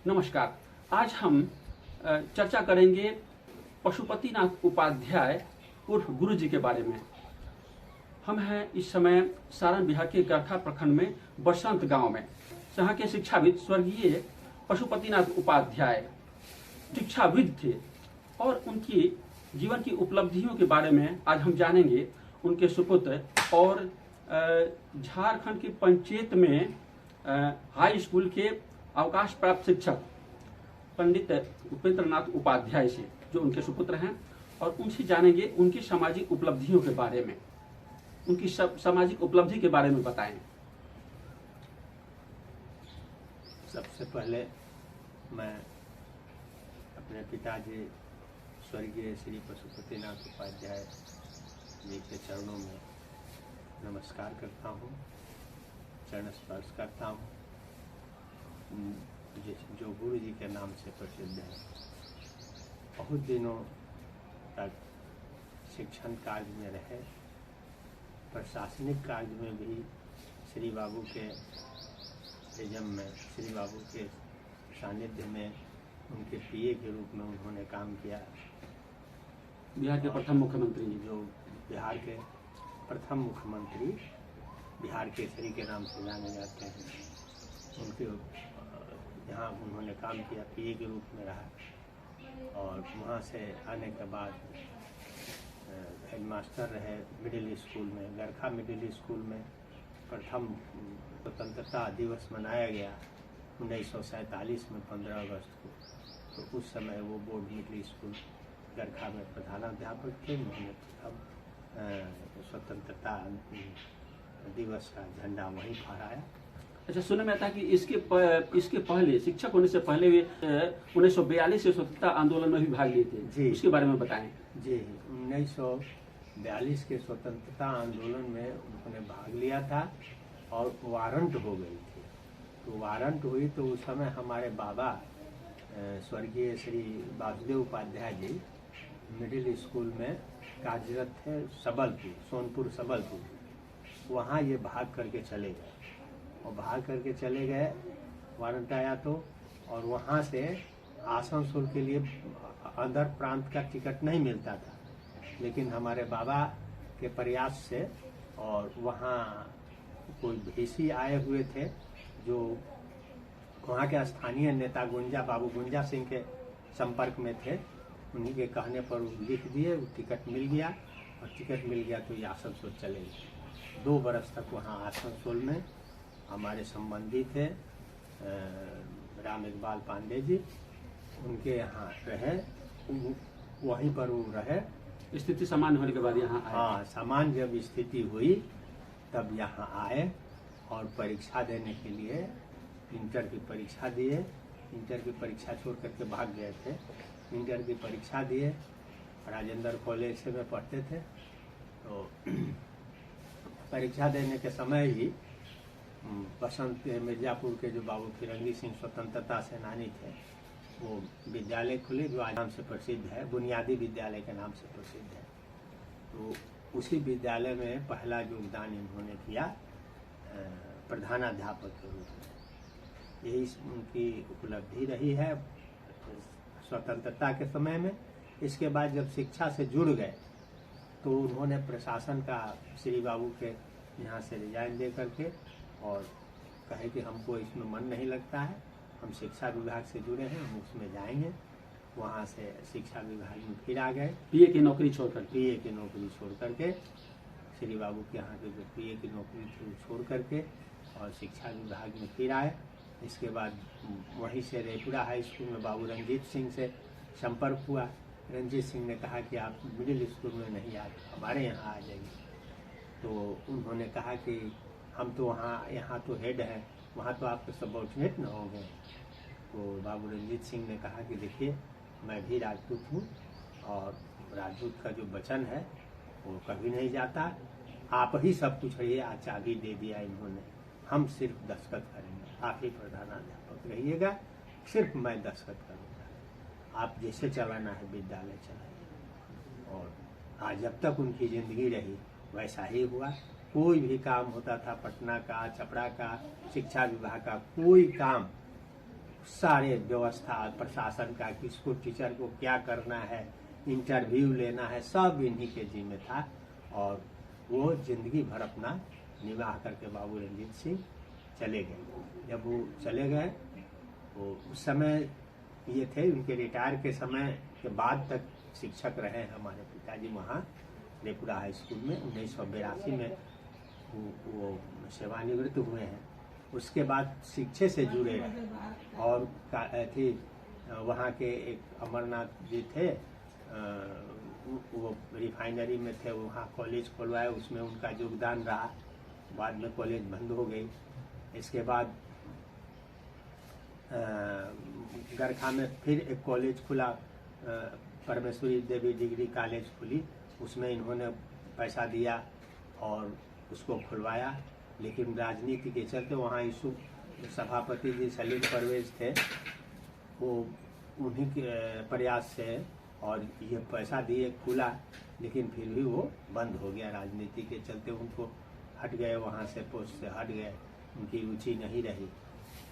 नमस्कार। आज हम चर्चा करेंगे पशुपतिनाथ उपाध्याय उर्फ गुरु जी के बारे में। हम हैं इस समय सारण बिहार के गरखा प्रखंड में बसंत गांव में। यहाँ के शिक्षाविद स्वर्गीय पशुपतिनाथ उपाध्याय शिक्षाविद थे और उनकी जीवन की उपलब्धियों के बारे में आज हम जानेंगे। उनके सुपुत्र और झारखंड की पंचायत में हाई स्कूल के अवकाश प्राप्त शिक्षक पंडित उपेंद्र नाथ उपाध्याय से, जो उनके सुपुत्र हैं, और उनसे जानेंगे उनकी सामाजिक उपलब्धियों के बारे में। उनकी सामाजिक उपलब्धि के बारे में बताएं। सबसे पहले मैं अपने पिताजी स्वर्गीय श्री पशुपतिनाथ उपाध्याय जी के चरणों में नमस्कार करता हूँ, चरण स्पर्श करता हूँ, जो गुरु जी के नाम से प्रसिद्ध है। बहुत दिनों तक शिक्षण कार्य में रहे, प्रशासनिक कार्य में भी श्री बाबू के एजम में, श्री बाबू के सानिध्य में उनके पीए के रूप में उन्होंने काम किया। बिहार के प्रथम मुख्यमंत्री, जो बिहार के प्रथम मुख्यमंत्री, बिहार केसरी के नाम से जाने जाते हैं, उनके यहाँ उन्होंने काम किया, पीए के रूप में रहा। और वहाँ से आने के बाद हेडमास्टर रहे मिडिल स्कूल में, गरखा मिडिल स्कूल में। प्रथम स्वतंत्रता दिवस मनाया गया 1947 में 15 अगस्त को। तो उस समय वो बोर्ड मिडिल स्कूल गरखा में प्रधानाध्यापक थे। उन्होंने प्रथम स्वतंत्रता दिवस का झंडा वहीं फहराया। अच्छा, सुनने में आता है कि इसके पहले शिक्षक होने से पहले वे 1942 के स्वतंत्रता आंदोलन में भी भाग लिए थे। जी, उसके बारे में बताएं। जी, 1942 के स्वतंत्रता आंदोलन में उन्होंने भाग लिया था और वारंट हो गई थी। तो वारंट हुई तो उस समय हमारे बाबा स्वर्गीय श्री वासुदेव उपाध्याय जी मिडिल स्कूल में कार्यरत थे, सबलपुर, सोनपुर सबलपुर। वहाँ ये भाग करके चले गए और भाग करके चले गए, वारंट आया तो। और वहाँ से आसनसोल के लिए अंदर प्रांत का टिकट नहीं मिलता था, लेकिन हमारे बाबा के प्रयास से और वहाँ कोई भीसी आए हुए थे जो वहाँ के स्थानीय नेता गुंजा, बाबू गुंजा सिंह के संपर्क में थे। उन्हीं के कहने पर लिख दिए, वो टिकट मिल गया। और टिकट मिल गया तो ये आसनसोल चले गए। 2 बरस तक वहाँ आसनसोल में हमारे संबंधी थे राम इकबाल पांडे जी, उनके यहाँ रहे, वहीं पर वो रहे। स्थिति सामान्य होने के बाद यहाँ आए। हाँ, सामान्य जब स्थिति हुई तब यहाँ आए और परीक्षा देने के लिए इंटर की परीक्षा दिए। इंटर की परीक्षा छोड़ करके भाग गए थे। इंटर की परीक्षा दिए, राजेंद्र कॉलेज से में पढ़ते थे। तो परीक्षा देने के समय ही बसंत मिर्जापुर के जो बाबू फिरंगी सिंह स्वतंत्रता सेनानी थे, वो विद्यालय खुले जो आज नाम से प्रसिद्ध है, बुनियादी विद्यालय के नाम से प्रसिद्ध है। तो उसी विद्यालय में पहला योगदान इन्होंने किया प्रधानाध्यापक के रूप में। यही उनकी उपलब्धि रही है स्वतंत्रता के समय में। इसके बाद जब शिक्षा से जुड़ गए तो उन्होंने प्रशासन का श्री बाबू के यहाँ से रिजाइन दे करके और कहे कि हमको इसमें मन नहीं लगता है, हम शिक्षा विभाग से जुड़े हैं, हम उसमें जाएंगे। वहाँ से शिक्षा विभाग में फिर आ गए, पीए की नौकरी छोड़कर। पीए की नौकरी छोड़ करके, श्री बाबू के यहाँ के जो पीए की नौकरी थी छोड़ करके और शिक्षा विभाग में फिर आए। इसके बाद वहीं से रेपुरा हाई स्कूल में बाबू रंजीत सिंह से संपर्क हुआ। रंजीत सिंह ने कहा कि आप मिडिल स्कूल में नहीं आ, हमारे यहाँ आ जाइए। तो उन्होंने कहा कि हम तो यहाँ तो हेड हैं, वहाँ तो आपके सबऑर्डिनेट न होंगे। तो बाबू रंजीत सिंह ने कहा कि देखिए, मैं भी राजपूत हूँ और राजपूत का जो वचन है वो कभी नहीं जाता। आप ही सब कुछ रहिए। आज चाबी दे दिया इन्होंने, हम सिर्फ दस्तखत करेंगे, आप ही प्रधानाध्यापक रहिएगा, सिर्फ मैं दस्तखत करूँगा, आप जैसे चलाना है विद्यालय चलाइए। और आज जब तक उनकी ज़िंदगी रही वैसा ही हुआ। कोई भी काम होता था, पटना का, छपरा का, शिक्षा विभाग का कोई काम सारे व्यवस्था प्रशासन का, किसको टीचर को क्या करना है, इंटरव्यू लेना है, सब इन्हीं के जिम्मे था। और वो जिंदगी भर अपना निवाह करके बाबू रंजीत सिंह चले गए। जब वो चले गए तो उस समय ये थे, उनके रिटायर के समय के बाद तक शिक्षक रहे हमारे पिताजी वहाँ रेपुरा हाई स्कूल में। 1982 में वो सेवानिवृत्त हुए हैं। उसके बाद शिक्षे से जुड़े रहे और थी वहाँ के एक अमरनाथ जी थे, वो रिफाइनरी में थे, वहाँ कॉलेज खुलवाए, उसमें उनका योगदान रहा। बाद में कॉलेज बंद हो गई। इसके बाद गरखा में फिर एक कॉलेज खुला, परमेश्वरी देवी डिग्री कॉलेज खुली, उसमें इन्होंने पैसा दिया और उसको खुलवाया। लेकिन राजनीति के चलते वहाँ इशू सभापति जी सलीम परवेज थे, वो उन्हीं के प्रयास से और ये पैसा दिए खुला, लेकिन फिर भी वो बंद हो गया। राजनीति के चलते उनको हट गए, वहाँ से पोस्ट से हट गए, उनकी रुचि नहीं रही,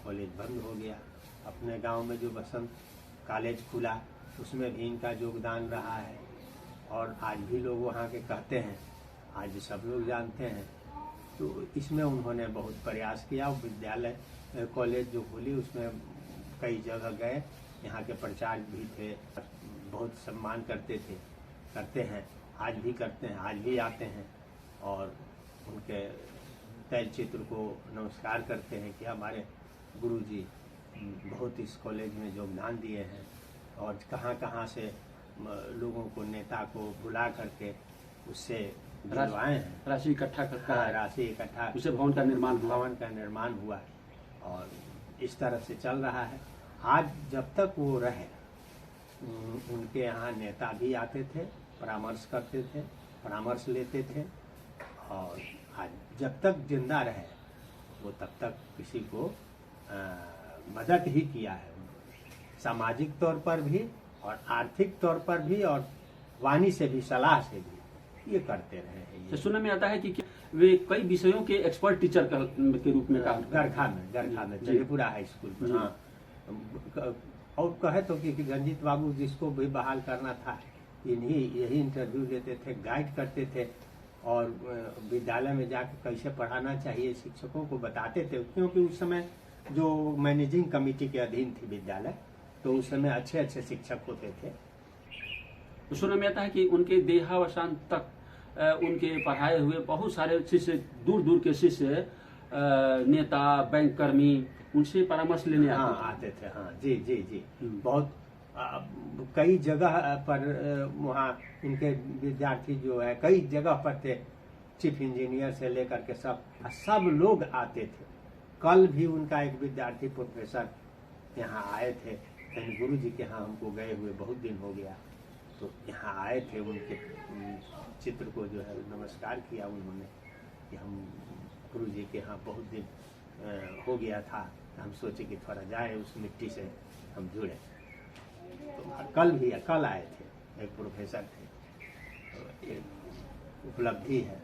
कॉलेज बंद हो गया। अपने गांव में जो बसंत कॉलेज खुला उसमें भी इनका योगदान रहा है और आज भी लोग वहाँ के कहते हैं, आज सब लोग जानते हैं। तो इसमें उन्होंने बहुत प्रयास किया। विद्यालय कॉलेज जो खोली उसमें कई जगह गए, यहाँ के प्रचारक भी थे, बहुत सम्मान करते थे, करते हैं, आज भी करते हैं, आज भी आते हैं और उनके तैलचित्र को नमस्कार करते हैं कि हमारे गुरुजी बहुत इस कॉलेज में योगदान दिए हैं। और कहाँ कहाँ से लोगों को, नेता को बुला करके उससे दिलवाए हैं, राशि इकट्ठा करता है, राशि इकट्ठा, उसे भवन का निर्माण हुआ और इस तरह से चल रहा है। आज जब तक वो रहे, उनके यहाँ नेता भी आते थे, परामर्श करते थे, परामर्श लेते थे और आज जब तक जिंदा रहे वो तब तक किसी को मदद ही किया है उन्होंने, सामाजिक तौर पर भी और आर्थिक तौर पर भी और वाणी से भी, सलाह से भी ये करते रहे हैं। तो सुनने में आता है कि वे कई विषयों के एक्सपर्ट टीचर के रूप में काम गरखा में त्रिपुरा हाई स्कूल में। हाँ, और कहे तो कि रंजीत बाबू जिसको भी बहाल करना था यही इंटरव्यू लेते थे, गाइड करते थे और विद्यालय में जाकर कैसे पढ़ाना चाहिए शिक्षकों को बताते थे। क्योंकि उस समय जो मैनेजिंग कमेटी के अधीन थी विद्यालय, तो उस समय अच्छे अच्छे शिक्षक होते थे। तो सुनने में आता है कि उनके देहावसान तक उनके पढ़ाए हुए बहुत सारे शिष्य, दूर दूर के शिष्य, नेता, बैंक कर्मी उनसे परामर्श लेने आते थे। हाँ जी जी जी, बहुत कई जगह पर वहाँ इनके विद्यार्थी जो है कई जगह पर थे, चीफ इंजीनियर से लेकर के सब लोग आते थे। कल भी उनका एक विद्यार्थी प्रोफेसर यहाँ आए थे, गुरु जी के यहाँ हमको गए हुए बहुत दिन हो गया, तो यहाँ आए थे, उनके चित्र को जो है नमस्कार किया उन्होंने कि हम गुरु जी के यहाँ बहुत दिन हो गया था, हम सोचे कि थोड़ा जाए उस मिट्टी से हम जुड़े। तो कल आए थे, एक प्रोफेसर थे, तो ये उपलब्धि है।